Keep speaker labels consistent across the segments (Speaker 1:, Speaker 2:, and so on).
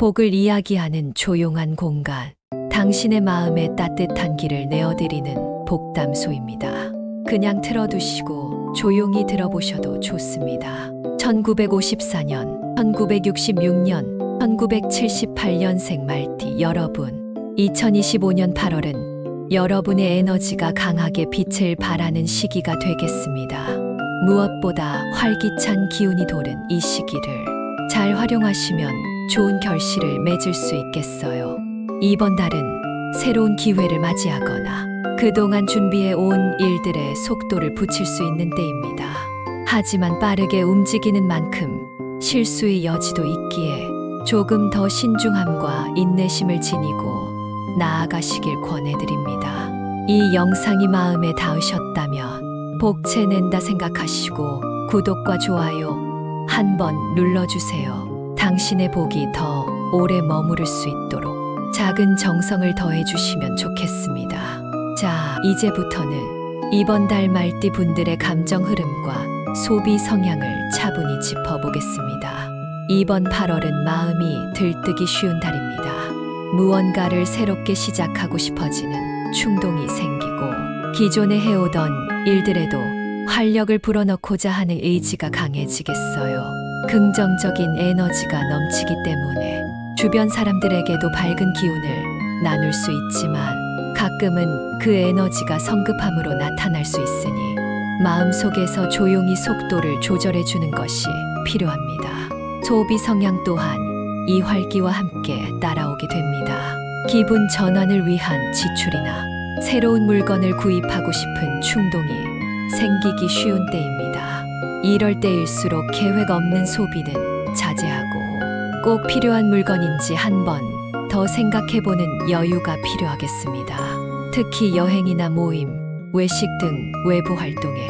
Speaker 1: 복을 이야기하는 조용한 공간, 당신의 마음에 따뜻한 길을 내어드리는 복담소입니다. 그냥 틀어두시고 조용히 들어보셔도 좋습니다. 1954년, 1966년, 1978년생 말띠 여러분, 2025년 8월은 여러분의 에너지가 강하게 빛을 발하는 시기가 되겠습니다. 무엇보다 활기찬 기운이 도는 이 시기를 잘 활용하시면 좋은 결실을 맺을 수 있겠어요. 이번 달은 새로운 기회를 맞이하거나 그동안 준비해 온 일들의 속도를 붙일 수 있는 때입니다. 하지만 빠르게 움직이는 만큼 실수의 여지도 있기에 조금 더 신중함과 인내심을 지니고 나아가시길 권해드립니다. 이 영상이 마음에 닿으셨다면 복채낸다 생각하시고 구독과 좋아요 한번 눌러주세요. 당신의 복이 더 오래 머무를 수 있도록 작은 정성을 더해주시면 좋겠습니다. 자, 이제부터는 이번 달 말띠 분들의 감정 흐름과 소비 성향을 차분히 짚어보겠습니다. 이번 8월은 마음이 들뜨기 쉬운 달입니다. 무언가를 새롭게 시작하고 싶어지는 충동이 생기고 기존에 해오던 일들에도 활력을 불어넣고자 하는 의지가 강해지겠어요. 긍정적인 에너지가 넘치기 때문에 주변 사람들에게도 밝은 기운을 나눌 수 있지만 가끔은 그 에너지가 성급함으로 나타날 수 있으니 마음속에서 조용히 속도를 조절해 주는 것이 필요합니다. 소비 성향 또한 이 활기와 함께 따라오게 됩니다. 기분 전환을 위한 지출이나 새로운 물건을 구입하고 싶은 충동이 생기기 쉬운 때입니다. 이럴 때일수록 계획 없는 소비는 자제하고 꼭 필요한 물건인지 한번 더 생각해보는 여유가 필요하겠습니다. 특히 여행이나 모임, 외식 등 외부 활동에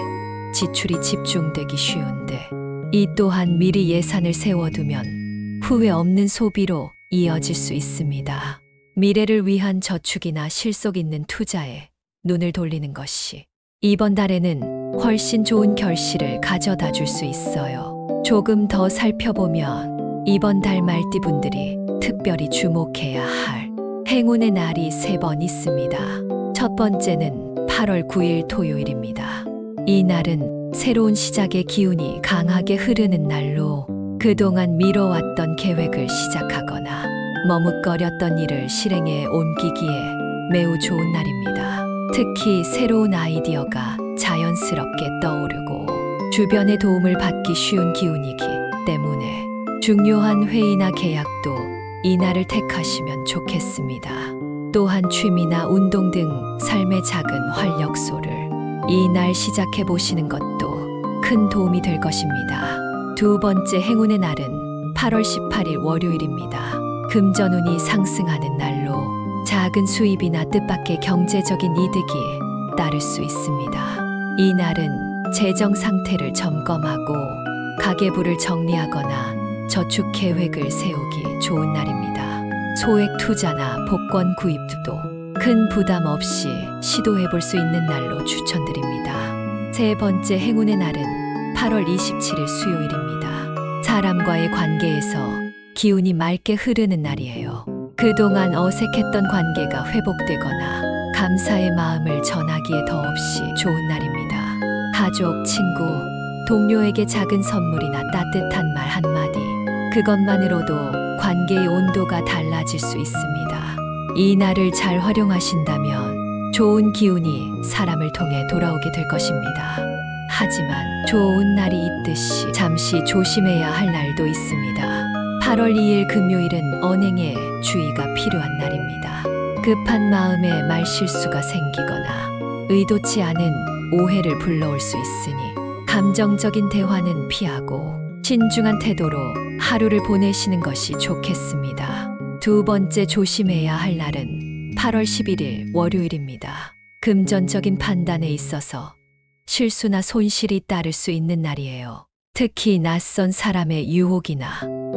Speaker 1: 지출이 집중되기 쉬운데 이 또한 미리 예산을 세워두면 후회 없는 소비로 이어질 수 있습니다. 미래를 위한 저축이나 실속 있는 투자에 눈을 돌리는 것이 이번 달에는 훨씬 좋은 결실을 가져다 줄 수 있어요. 조금 더 살펴보면 이번 달 말띠 분들이 특별히 주목해야 할 행운의 날이 3번 있습니다. 첫 번째는 8월 9일 토요일입니다. 이 날은 새로운 시작의 기운이 강하게 흐르는 날로 그동안 미뤄왔던 계획을 시작하거나 머뭇거렸던 일을 실행에 옮기기에 매우 좋은 날입니다. 특히 새로운 아이디어가 자연스럽게 떠오르고 주변의 도움을 받기 쉬운 기운이기 때문에 중요한 회의나 계약도 이 날을 택하시면 좋겠습니다. 또한 취미나 운동 등 삶의 작은 활력소를 이 날 시작해 보시는 것도 큰 도움이 될 것입니다. 두 번째 행운의 날은 8월 18일 월요일입니다. 금전운이 상승하는 날로 작은 수입이나 뜻밖의 경제적인 이득이 따를 수 있습니다. 이 날은 재정 상태를 점검하고 가계부를 정리하거나 저축 계획을 세우기 좋은 날입니다. 소액 투자나 복권 구입도 큰 부담 없이 시도해 볼 수 있는 날로 추천드립니다. 세 번째 행운의 날은 8월 27일 수요일입니다. 사람과의 관계에서 기운이 맑게 흐르는 날이에요. 그동안 어색했던 관계가 회복되거나 감사의 마음을 전하기에 더없이 좋은 날입니다. 가족, 친구, 동료에게 작은 선물이나 따뜻한 말 한마디, 그것만으로도 관계의 온도가 달라질 수 있습니다. 이 날을 잘 활용하신다면 좋은 기운이 사람을 통해 돌아오게 될 것입니다. 하지만 좋은 날이 있듯이 잠시 조심해야 할 날도 있습니다. 8월 2일 금요일은 언행에 주의가 필요한 날입니다. 급한 마음에 말실수가 생기거나 의도치 않은 오해를 불러올 수 있으니 감정적인 대화는 피하고 신중한 태도로 하루를 보내시는 것이 좋겠습니다. 두 번째 조심해야 할 날은 8월 11일 월요일입니다. 금전적인 판단에 있어서 실수나 손실이 따를 수 있는 날이에요. 특히 낯선 사람의 유혹이나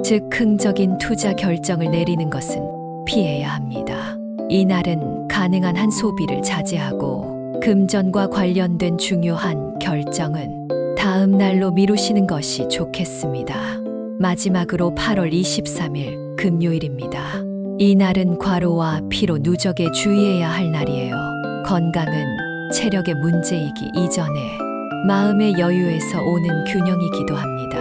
Speaker 1: 즉흥적인 투자 결정을 내리는 것은 피해야 합니다. 이 날은 가능한 한 소비를 자제하고 금전과 관련된 중요한 결정은 다음 날로 미루시는 것이 좋겠습니다. 마지막으로 8월 23일 금요일입니다. 이날은 과로와 피로 누적에 주의해야 할 날이에요. 건강은 체력의 문제이기 이전에 마음의 여유에서 오는 균형이기도 합니다.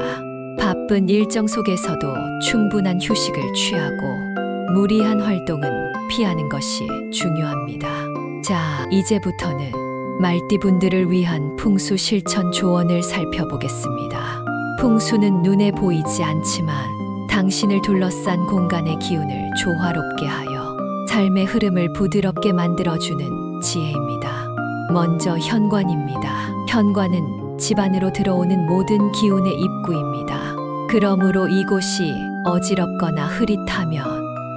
Speaker 1: 바쁜 일정 속에서도 충분한 휴식을 취하고 무리한 활동은 피하는 것이 중요합니다. 자, 이제부터는 말띠분들을 위한 풍수 실천 조언을 살펴보겠습니다. 풍수는 눈에 보이지 않지만 당신을 둘러싼 공간의 기운을 조화롭게 하여 삶의 흐름을 부드럽게 만들어주는 지혜입니다. 먼저 현관입니다. 현관은 집 안으로 들어오는 모든 기운의 입구입니다. 그러므로 이곳이 어지럽거나 흐릿하면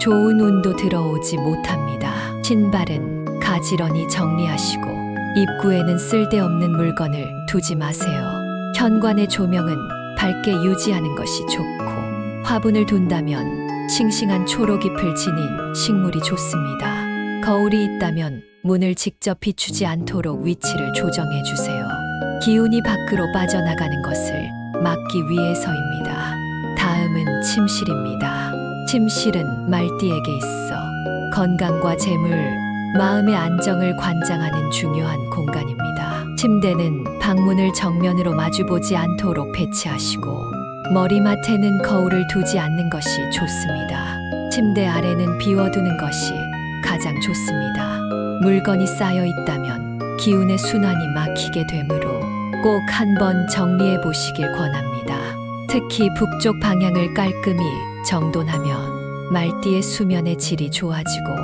Speaker 1: 좋은 운도 들어오지 못합니다. 신발은 가지런히 정리하시고 입구에는 쓸데없는 물건을 두지 마세요. 현관의 조명은 밝게 유지하는 것이 좋고 화분을 둔다면 싱싱한 초록잎을 지닌 식물이 좋습니다. 거울이 있다면 문을 직접 비추지 않도록 위치를 조정해 주세요. 기운이 밖으로 빠져나가는 것을 막기 위해서입니다. 다음은 침실입니다. 침실은 말띠에게 있어 건강과 재물, 마음의 안정을 관장하는 중요한 공간입니다. 침대는 방문을 정면으로 마주보지 않도록 배치하시고 머리맡에는 거울을 두지 않는 것이 좋습니다. 침대 아래는 비워두는 것이 가장 좋습니다. 물건이 쌓여 있다면 기운의 순환이 막히게 되므로 꼭 한번 정리해 보시길 권합니다. 특히 북쪽 방향을 깔끔히 정돈하면 말띠의 수면의 질이 좋아지고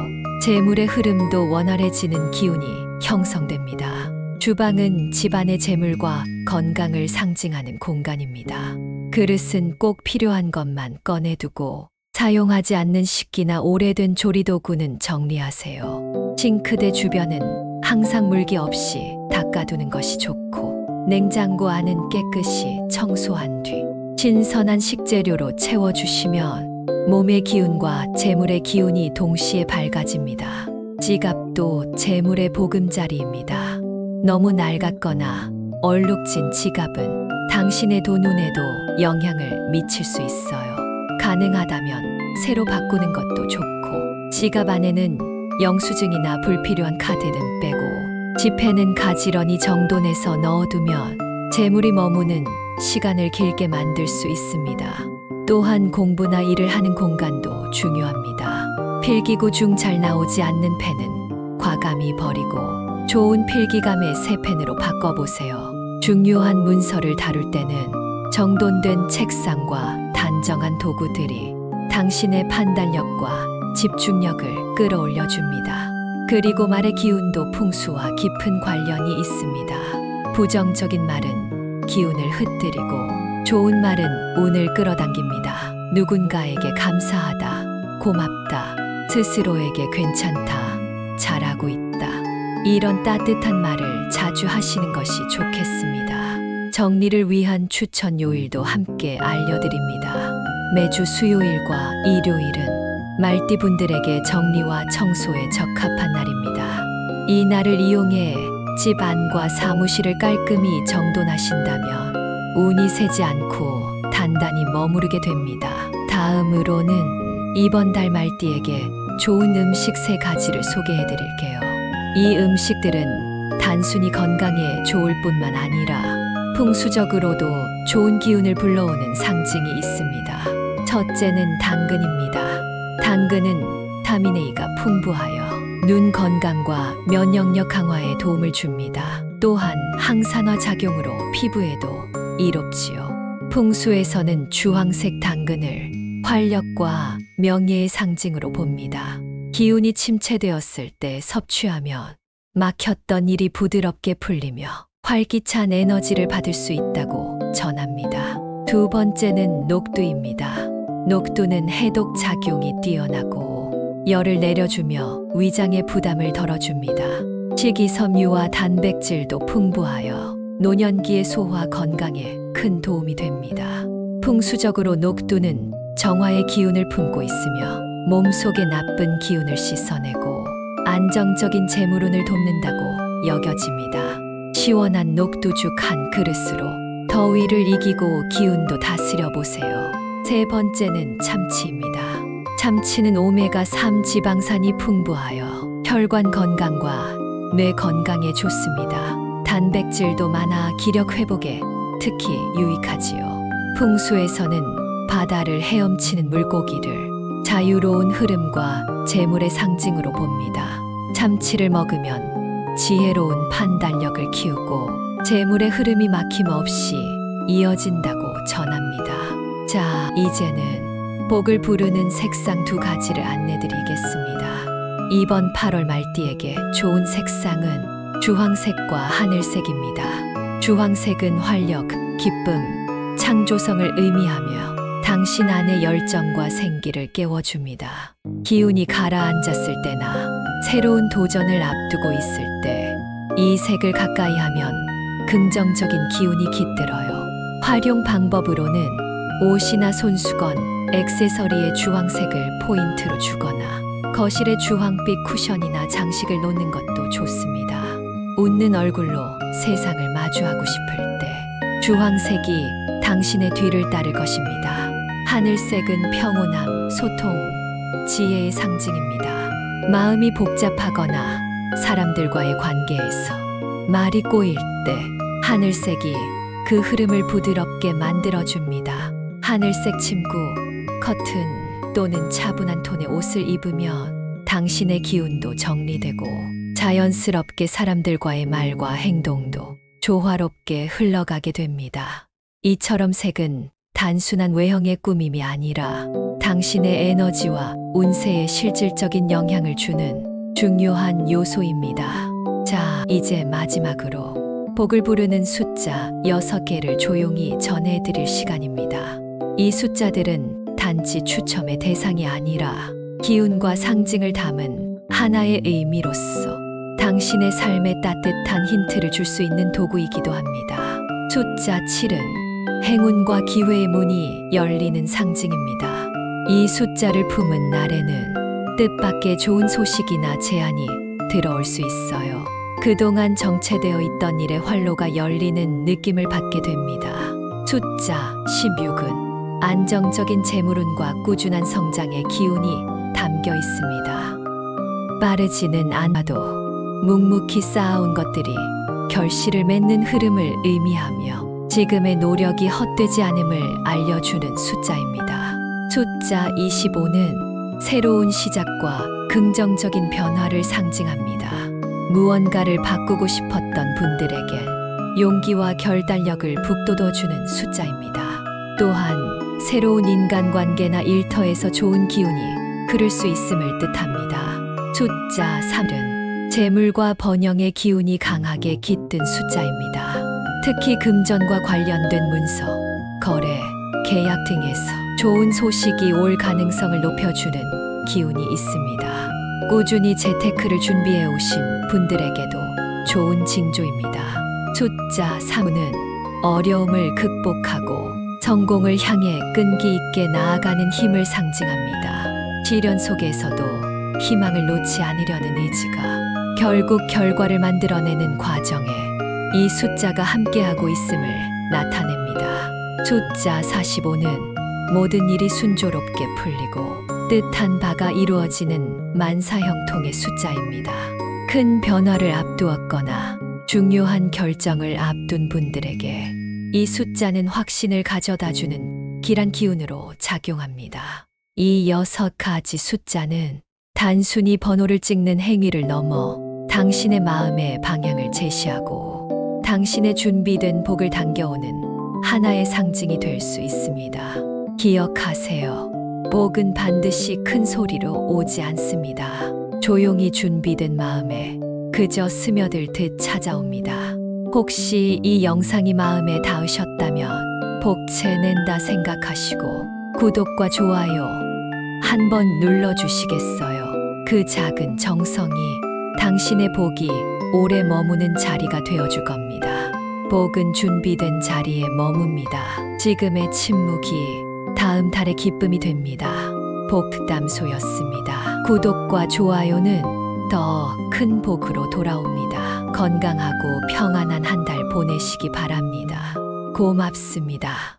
Speaker 1: 재물의 흐름도 원활해지는 기운이 형성됩니다. 주방은 집안의 재물과 건강을 상징하는 공간입니다. 그릇은 꼭 필요한 것만 꺼내두고 사용하지 않는 식기나 오래된 조리도구는 정리하세요. 싱크대 주변은 항상 물기 없이 닦아두는 것이 좋고 냉장고 안은 깨끗이 청소한 뒤 신선한 식재료로 채워주시면 몸의 기운과 재물의 기운이 동시에 밝아집니다. 지갑도 재물의 보금자리입니다. 너무 낡았거나 얼룩진 지갑은 당신의 돈 운에도 영향을 미칠 수 있어요. 가능하다면 새로 바꾸는 것도 좋고 지갑 안에는 영수증이나 불필요한 카드는 빼고 지폐는 가지런히 정돈해서 넣어두면 재물이 머무는 시간을 길게 만들 수 있습니다. 또한 공부나 일을 하는 공간도 중요합니다. 필기구 중 잘 나오지 않는 펜은 과감히 버리고 좋은 필기감의 새 펜으로 바꿔보세요. 중요한 문서를 다룰 때는 정돈된 책상과 단정한 도구들이 당신의 판단력과 집중력을 끌어올려줍니다. 그리고 말의 기운도 풍수와 깊은 관련이 있습니다. 부정적인 말은 기운을 흩뜨리고 좋은 말은 운을 끌어당깁니다. 누군가에게 감사하다, 고맙다, 스스로에게 괜찮다, 잘하고 있다. 이런 따뜻한 말을 자주 하시는 것이 좋겠습니다. 정리를 위한 추천 요일도 함께 알려드립니다. 매주 수요일과 일요일은 말띠분들에게 정리와 청소에 적합한 날입니다. 이 날을 이용해 집 안과 사무실을 깔끔히 정돈하신다면 운이 새지 않고 단단히 머무르게 됩니다. 다음으로는 이번 달 말띠에게 좋은 음식 3가지를 소개해 드릴게요. 이 음식들은 단순히 건강에 좋을 뿐만 아니라 풍수적으로도 좋은 기운을 불러오는 상징이 있습니다. 첫째는 당근입니다. 당근은 비타민 A가 풍부하여 눈 건강과 면역력 강화에 도움을 줍니다. 또한 항산화 작용으로 피부에도 이롭지요. 풍수에서는 주황색 당근을 활력과 명예의 상징으로 봅니다. 기운이 침체되었을 때 섭취하면 막혔던 일이 부드럽게 풀리며 활기찬 에너지를 받을 수 있다고 전합니다. 두 번째는 녹두입니다. 녹두는 해독 작용이 뛰어나고 열을 내려주며 위장의 부담을 덜어줍니다. 식이섬유와 단백질도 풍부하여 노년기의 소화 건강에 큰 도움이 됩니다. 풍수적으로 녹두는 정화의 기운을 품고 있으며 몸속의 나쁜 기운을 씻어내고 안정적인 재물운을 돕는다고 여겨집니다. 시원한 녹두죽 한 그릇으로 더위를 이기고 기운도 다스려 보세요. 세 번째는 참치입니다. 참치는 오메가3 지방산이 풍부하여 혈관 건강과 뇌 건강에 좋습니다. 단백질도 많아 기력 회복에 특히 유익하지요. 풍수에서는 바다를 헤엄치는 물고기를 자유로운 흐름과 재물의 상징으로 봅니다. 참치를 먹으면 지혜로운 판단력을 키우고 재물의 흐름이 막힘없이 이어진다고 전합니다. 자, 이제는 복을 부르는 색상 2가지를 안내드리겠습니다. 이번 8월 말띠에게 좋은 색상은 주황색과 하늘색입니다. 주황색은 활력, 기쁨, 창조성을 의미하며 당신 안의 열정과 생기를 깨워줍니다. 기운이 가라앉았을 때나 새로운 도전을 앞두고 있을 때 이 색을 가까이 하면 긍정적인 기운이 깃들어요. 활용 방법으로는 옷이나 손수건, 액세서리에 주황색을 포인트로 주거나 거실에 주황빛 쿠션이나 장식을 놓는 것도 좋습니다. 웃는 얼굴로 세상을 마주하고 싶을 때 주황색이 당신의 뒤를 따를 것입니다. 하늘색은 평온함, 소통, 지혜의 상징입니다. 마음이 복잡하거나 사람들과의 관계에서 말이 꼬일 때 하늘색이 그 흐름을 부드럽게 만들어줍니다. 하늘색 침구, 커튼 또는 차분한 톤의 옷을 입으면 당신의 기운도 정리되고 자연스럽게 사람들과의 말과 행동도 조화롭게 흘러가게 됩니다. 이처럼 색은 단순한 외형의 꾸밈이 아니라 당신의 에너지와 운세에 실질적인 영향을 주는 중요한 요소입니다. 자, 이제 마지막으로 복을 부르는 숫자 6개를 조용히 전해드릴 시간입니다. 이 숫자들은 단지 추첨의 대상이 아니라 기운과 상징을 담은 하나의 의미로서 당신의 삶에 따뜻한 힌트를 줄 수 있는 도구이기도 합니다. 숫자 7은 행운과 기회의 문이 열리는 상징입니다. 이 숫자를 품은 날에는 뜻밖의 좋은 소식이나 제안이 들어올 수 있어요. 그동안 정체되어 있던 일의 활로가 열리는 느낌을 받게 됩니다. 숫자 16은 안정적인 재물운과 꾸준한 성장의 기운이 담겨 있습니다. 빠르지는 않아도 묵묵히 쌓아온 것들이 결실을 맺는 흐름을 의미하며 지금의 노력이 헛되지 않음을 알려주는 숫자입니다. 숫자 25는 새로운 시작과 긍정적인 변화를 상징합니다. 무언가를 바꾸고 싶었던 분들에게 용기와 결단력을 북돋워주는 숫자입니다. 또한 새로운 인간관계나 일터에서 좋은 기운이 흐를 수 있음을 뜻합니다. 숫자 3은 재물과 번영의 기운이 강하게 깃든 숫자입니다. 특히 금전과 관련된 문서, 거래, 계약 등에서 좋은 소식이 올 가능성을 높여주는 기운이 있습니다. 꾸준히 재테크를 준비해 오신 분들에게도 좋은 징조입니다. 숫자 3은 어려움을 극복하고 성공을 향해 끈기 있게 나아가는 힘을 상징합니다. 시련 속에서도 희망을 놓지 않으려는 의지가 결국 결과를 만들어내는 과정에 이 숫자가 함께하고 있음을 나타냅니다. 숫자 45는 모든 일이 순조롭게 풀리고 뜻한 바가 이루어지는 만사형통의 숫자입니다. 큰 변화를 앞두었거나 중요한 결정을 앞둔 분들에게 이 숫자는 확신을 가져다주는 길한 기운으로 작용합니다. 이 6가지 숫자는 단순히 번호를 찍는 행위를 넘어 당신의 마음의 방향을 제시하고 당신의 준비된 복을 당겨오는 하나의 상징이 될 수 있습니다. 기억하세요. 복은 반드시 큰 소리로 오지 않습니다. 조용히 준비된 마음에 그저 스며들 듯 찾아옵니다. 혹시 이 영상이 마음에 닿으셨다면 복채 낸다 생각하시고 구독과 좋아요 한번 눌러주시겠어요? 그 작은 정성이 당신의 복이 오래 머무는 자리가 되어줄 겁니다. 복은 준비된 자리에 머뭅니다. 지금의 침묵이 다음 달의 기쁨이 됩니다. 복담소였습니다. 구독과 좋아요는 더 큰 복으로 돌아옵니다. 건강하고 평안한 한 달 보내시기 바랍니다. 고맙습니다.